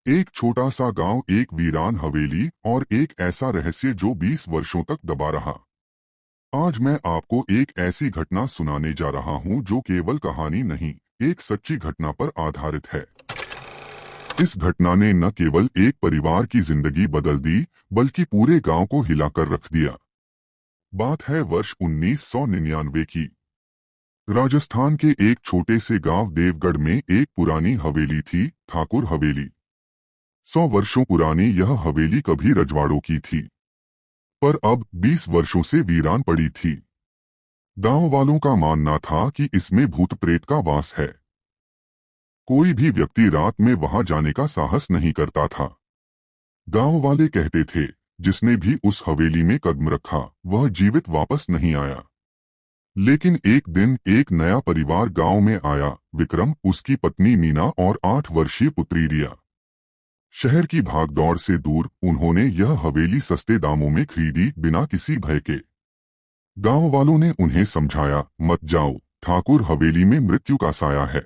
एक छोटा सा गांव, एक वीरान हवेली और एक ऐसा रहस्य जो 20 वर्षों तक दबा रहा। आज मैं आपको एक ऐसी घटना सुनाने जा रहा हूं जो केवल कहानी नहीं, एक सच्ची घटना पर आधारित है। इस घटना ने न केवल एक परिवार की जिंदगी बदल दी, बल्कि पूरे गांव को हिलाकर रख दिया। बात है वर्ष 1999 की। राजस्थान के एक छोटे से गांव देवगढ़ में एक पुरानी हवेली थी, ठाकुर हवेली। 100 वर्षों पुरानी यह हवेली कभी रजवाड़ों की थी, पर अब 20 वर्षों से वीरान पड़ी थी। गांव वालों का मानना था कि इसमें भूत प्रेत का वास है। कोई भी व्यक्ति रात में वहां जाने का साहस नहीं करता था। गांव वाले कहते थे, जिसने भी उस हवेली में कदम रखा वह जीवित वापस नहीं आया। लेकिन एक दिन एक नया परिवार गांव में आया, विक्रम, उसकी पत्नी मीना और 8 वर्षीय पुत्री रिया। शहर की भागदौड़ से दूर उन्होंने यह हवेली सस्ते दामों में खरीदी, बिना किसी भय के। गांव वालों ने उन्हें समझाया, मत जाओ, ठाकुर हवेली में मृत्यु का साया है।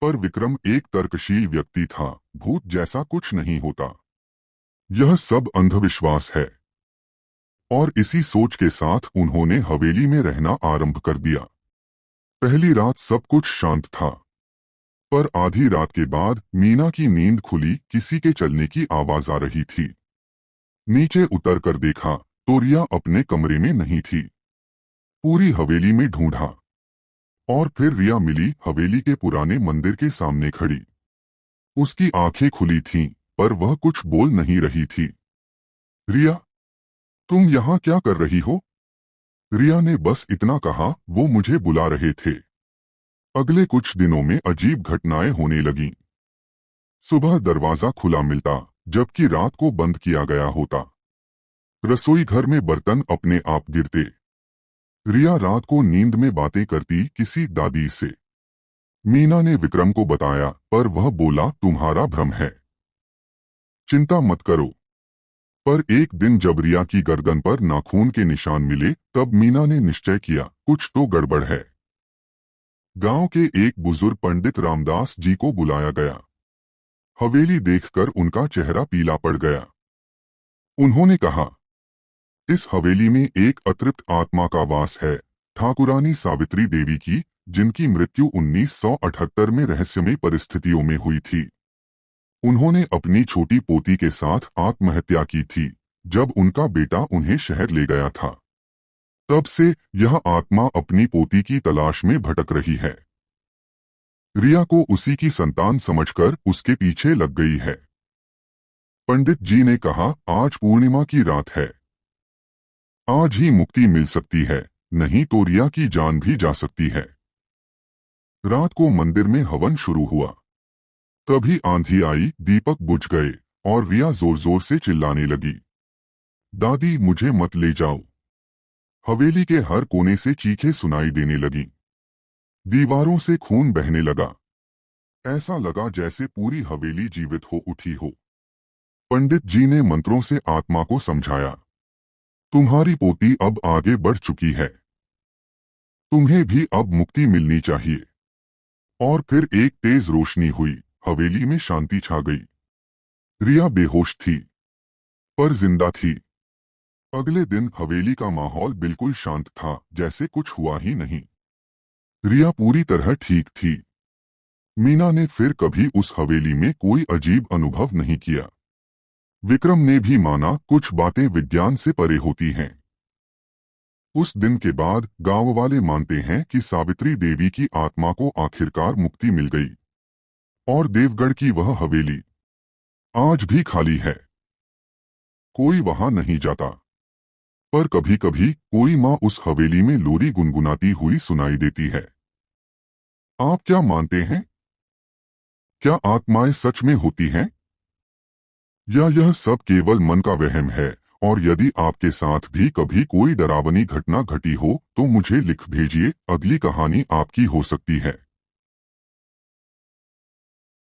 पर विक्रम एक तर्कशील व्यक्ति था, भूत जैसा कुछ नहीं होता, यह सब अंधविश्वास है। और इसी सोच के साथ उन्होंने हवेली में रहना आरंभ कर दिया। पहली रात सब कुछ शांत था, पर आधी रात के बाद मीना की नींद खुली, किसी के चलने की आवाज आ रही थी। नीचे उतर कर देखा तो रिया अपने कमरे में नहीं थी। पूरी हवेली में ढूंढा और फिर रिया मिली, हवेली के पुराने मंदिर के सामने खड़ी। उसकी आंखें खुली थीं, पर वह कुछ बोल नहीं रही थी। रिया, तुम यहाँ क्या कर रही हो? रिया ने बस इतना कहा, वो मुझे बुला रहे थे। अगले कुछ दिनों में अजीब घटनाएं होने लगीं। सुबह दरवाजा खुला मिलता, जबकि रात को बंद किया गया होता। रसोई घर में बर्तन अपने आप गिरते। रिया रात को नींद में बातें करती, किसी दादी से। मीना ने विक्रम को बताया, पर वह बोला, तुम्हारा भ्रम है, चिंता मत करो। पर एक दिन जब रिया की गर्दन पर नाखून के निशान मिले, तब मीना ने निश्चय किया, कुछ तो गड़बड़ है। गांव के एक बुजुर्ग पंडित रामदास जी को बुलाया गया। हवेली देखकर उनका चेहरा पीला पड़ गया। उन्होंने कहा, इस हवेली में एक अतृप्त आत्मा का वास है, ठाकुरानी सावित्री देवी की, जिनकी मृत्यु 1978 में रहस्यमय परिस्थितियों में हुई थी। उन्होंने अपनी छोटी पोती के साथ आत्महत्या की थी, जब उनका बेटा उन्हें शहर ले गया था। तब से यह आत्मा अपनी पोती की तलाश में भटक रही है। रिया को उसी की संतान समझकर उसके पीछे लग गई है। पंडित जी ने कहा, आज पूर्णिमा की रात है, आज ही मुक्ति मिल सकती है, नहीं तो रिया की जान भी जा सकती है। रात को मंदिर में हवन शुरू हुआ। तभी आंधी आई, दीपक बुझ गए और रिया जोर जोर से चिल्लाने लगी, दादी, मुझे मत ले जाओ। हवेली के हर कोने से चीखें सुनाई देने लगी। दीवारों से खून बहने लगा। ऐसा लगा जैसे पूरी हवेली जीवित हो उठी हो। पंडित जी ने मंत्रों से आत्मा को समझाया, तुम्हारी पोती अब आगे बढ़ चुकी है, तुम्हें भी अब मुक्ति मिलनी चाहिए। और फिर एक तेज रोशनी हुई, हवेली में शांति छा गई। रिया बेहोश थी, पर जिंदा थी। अगले दिन हवेली का माहौल बिल्कुल शांत था, जैसे कुछ हुआ ही नहीं। रिया पूरी तरह ठीक थी। मीना ने फिर कभी उस हवेली में कोई अजीब अनुभव नहीं किया। विक्रम ने भी माना, कुछ बातें विज्ञान से परे होती हैं। उस दिन के बाद गांव वाले मानते हैं कि सावित्री देवी की आत्मा को आखिरकार मुक्ति मिल गई और देवगढ़ की वह हवेली आज भी खाली है। कोई वहां नहीं जाता, पर कभी कभी कोई माँ उस हवेली में लोरी गुनगुनाती हुई सुनाई देती है। आप क्या मानते हैं? क्या आत्माएं सच में होती हैं, या यह सब केवल मन का वहम है? और यदि आपके साथ भी कभी कोई डरावनी घटना घटी हो तो मुझे लिख भेजिए, अगली कहानी आपकी हो सकती है।